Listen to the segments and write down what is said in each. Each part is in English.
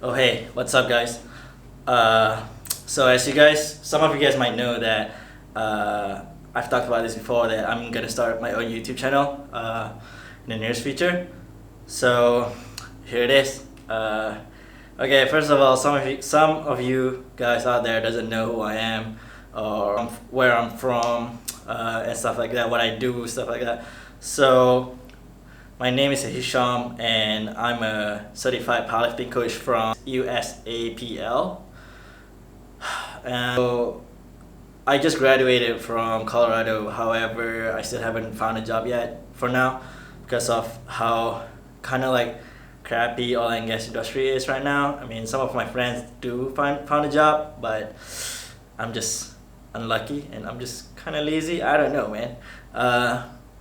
Oh hey, what's up guys? So as some of you guys might know that I've talked about this before that I'm gonna start my own YouTube channel in the nearest future. So here it is. Okay, first of all, some of you guys out there doesn't know who I am or where I'm from and stuff like that, what I do, stuff like that. So my name is Hisham, and I'm a certified powerlifting coach from USAPL. And so I just graduated from Colorado. However, I still haven't found a job yet for now because of how kind of like crappy oil and gas industry is right now. I mean, some of my friends do found a job, but I'm just unlucky and I'm just kind of lazy. I don't know, man.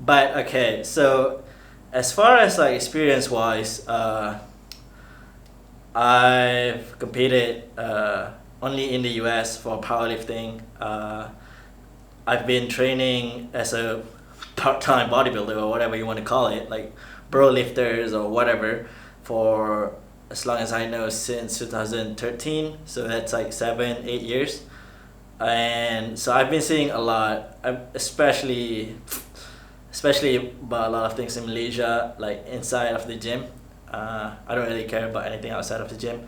But okay, so as far as like experience wise, I've competed only in the US for powerlifting. I've been training as a part-time bodybuilder or whatever you want to call it, like bro lifters or whatever, for as long as I know, since 2013. So that's like 7-8 years. And so I've been seeing a lot, especially about a lot of things in Malaysia, like inside of the gym. I don't really care about anything outside of the gym.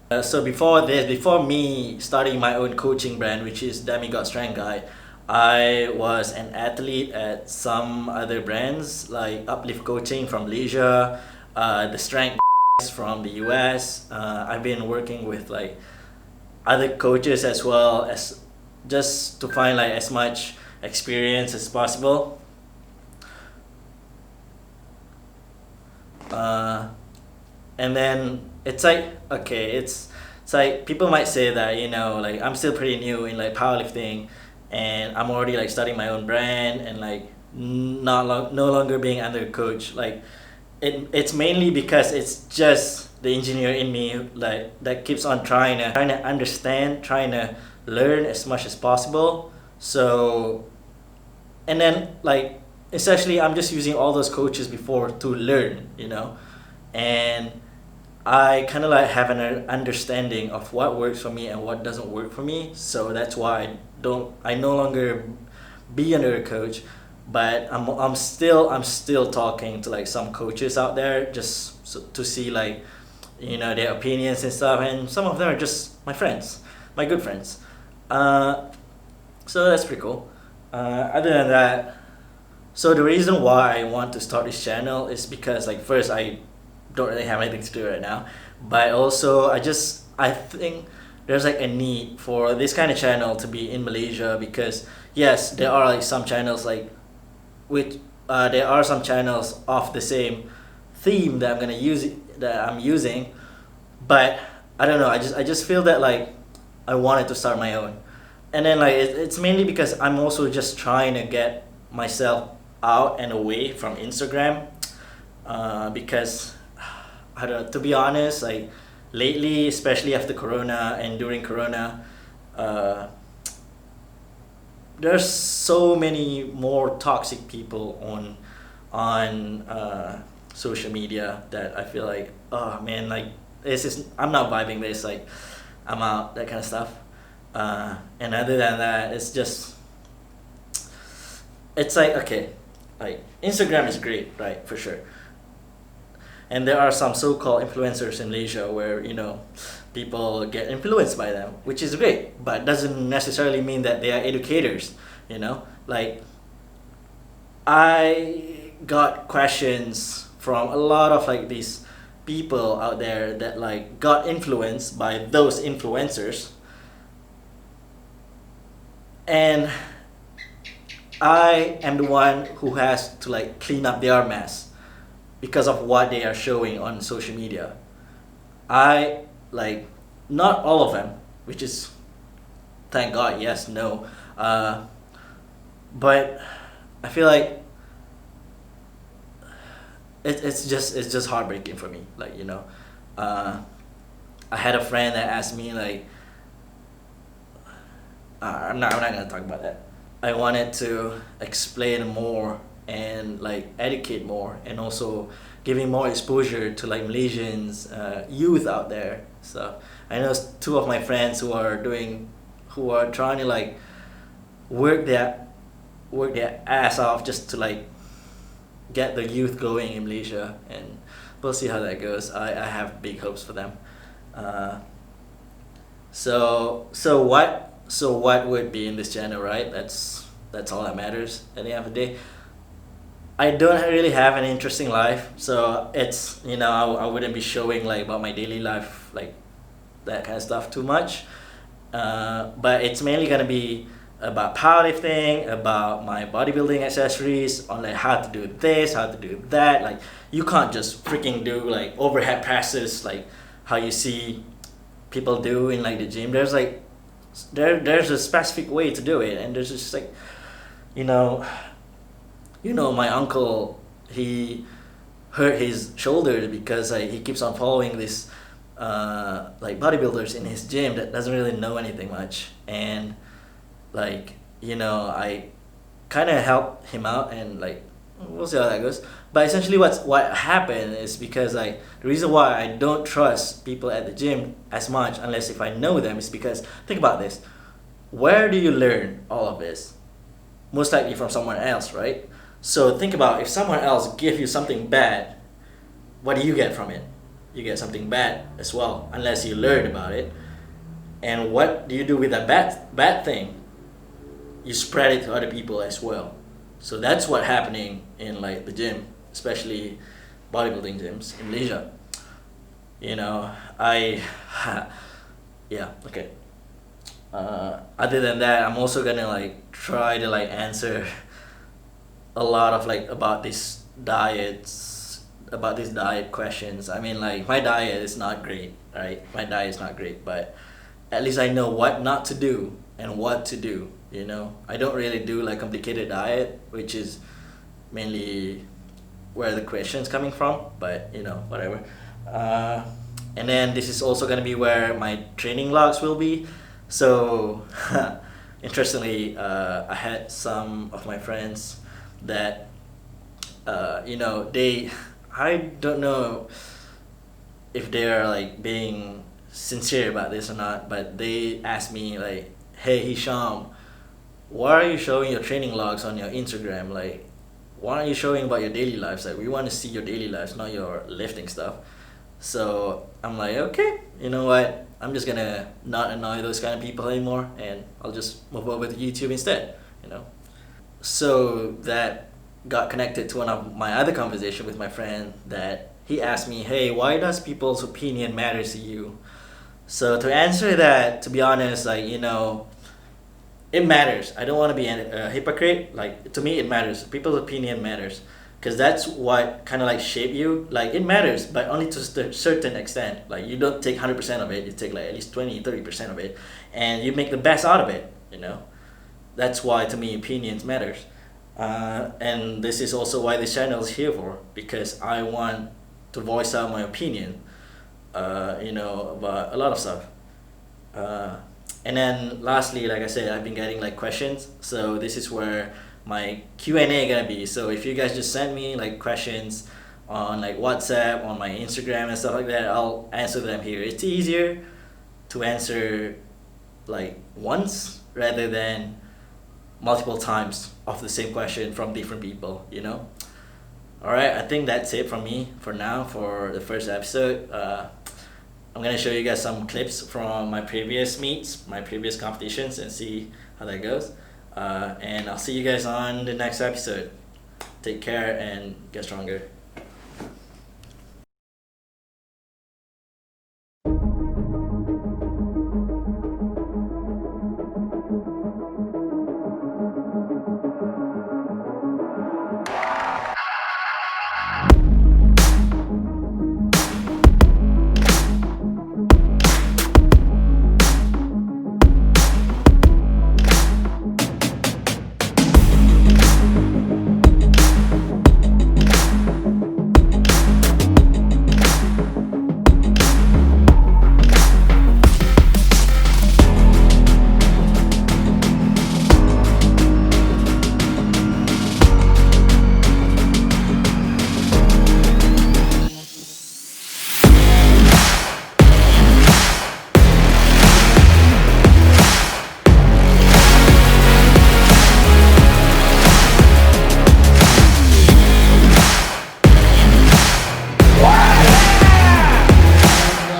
So before me starting my own coaching brand, which is Demigod Strength Guy, I was an athlete at some other brands like Uplift Coaching from Malaysia, the Strength from the US. I've been working with like other coaches as well, as just to find like as much experience as possible. And then it's like, okay, it's like people might say that, like I'm still pretty new in like powerlifting, and I'm already like starting my own brand and like no longer being under a coach. Like it's mainly because it's just the engineer in me like that keeps on trying to understand, trying to learn as much as possible. So, and then like essentially I'm just using all those coaches before to learn, and I kind of like have an understanding of what works for me and what doesn't work for me. So that's why I no longer be under a coach, but I'm still talking to like some coaches out there just to see like their opinions and stuff, and some of them are just my friends, my good friends. So that's pretty cool. Other than that, so the reason why I want to start this channel is because like first I don't really have anything to do right now, but also I think there's like a need for this kind of channel to be in Malaysia, because yes, there are like some channels like there are some channels of the same theme that I'm using, but I don't know, I just feel that like I wanted to start my own. And then like it's mainly because I'm also just trying to get myself out and away from Instagram, because I don't know, to be honest, like lately, especially after Corona and during Corona, there's so many more toxic people on social media that I feel like, oh man, like I'm not vibing this, like I'm out, that kind of stuff. And other than that, it's like, okay, like Instagram is great, right, for sure. And there are some so-called influencers in Malaysia where people get influenced by them, which is great, but doesn't necessarily mean that they are educators. Like I got questions from a lot of like these people out there that like got influenced by those influencers, and I am the one who has to like clean up their mess because of what they are showing on social media. I like, not all of them, which is, thank God, yes, no, but I feel like it's just heartbreaking for me. Like I had a friend that asked me like, I'm not gonna talk about that. I wanted to explain more and like educate more, and also giving more exposure to like Malaysians youth out there. So I know two of my friends who are trying to like work their work their ass off just to like get the youth going in Malaysia, and we'll see how that goes. I have big hopes for them. Uh, so what would be in this channel, right? That's all that matters at the end of the day. I don't really have an interesting life, so it's, I wouldn't be showing like about my daily life, like that kind of stuff too much. But it's mainly gonna be about powerlifting, about my bodybuilding accessories, on like how to do this, how to do that. Like you can't just freaking do like overhead presses like how you see people do in like the gym. There's like there's a specific way to do it, and there's just like, you know my uncle, he hurt his shoulder because like he keeps on following this like bodybuilders in his gym that doesn't really know anything much, and like, I kind of help him out, and like we'll see how that goes. But essentially what happened is because like the reason why I don't trust people at the gym as much unless if I know them is because, think about this, where do you learn all of this? Most likely from someone else, right? So think about, if someone else give you something bad, what do you get from it? You get something bad as well, unless you learn about it. And what do you do with that bad thing? You spread it to other people as well. So that's what happening in like the gym, especially bodybuilding gyms in Malaysia. I yeah, okay. Other than that, I'm also gonna like try to like answer a lot of like about these diet questions. I mean, like, my diet is not great, right? My diet is not great, but at least I know what not to do and what to do. I don't really do like complicated diet, which is mainly where the question's coming from, but whatever. And then this is also gonna be where my training logs will be. So interestingly, I had some of my friends that they, I don't know if they're like being sincere about this or not, but they asked me like, hey Hisham, why are you showing your training logs on your Instagram? Like, why aren't you showing about your daily lives? Like, we want to see your daily lives, not your lifting stuff. So I'm like, okay, you know what, I'm just gonna not annoy those kind of people anymore, and I'll just move over to YouTube instead. So that got connected to one of my other conversation with my friend, that he asked me, hey, why does people's opinion matter to you? So to answer that, to be honest, like, it matters. I don't want to be a hypocrite. Like, to me, it matters. People's opinion matters, because that's what kind of like shape you. Like, it matters, but only to a certain extent. Like, you don't take 100% of it. You take like at least 20-30% of it, and you make the best out of it. That's why, to me, opinions matters. And this is also why this channel is here for, because I want to voice out my opinion, about a lot of stuff. And then lastly, like I said, I've been getting like questions, so this is where my Q&A gonna be. So if you guys just send me like questions on like WhatsApp, on my Instagram and stuff like that, I'll answer them here. It's easier to answer like once rather than multiple times of the same question from different people. Alright, I think that's it from me for now for the first episode. I'm gonna show you guys some clips from my previous meets, my previous competitions, and see how that goes. And I'll see you guys on the next episode. Take care and get stronger.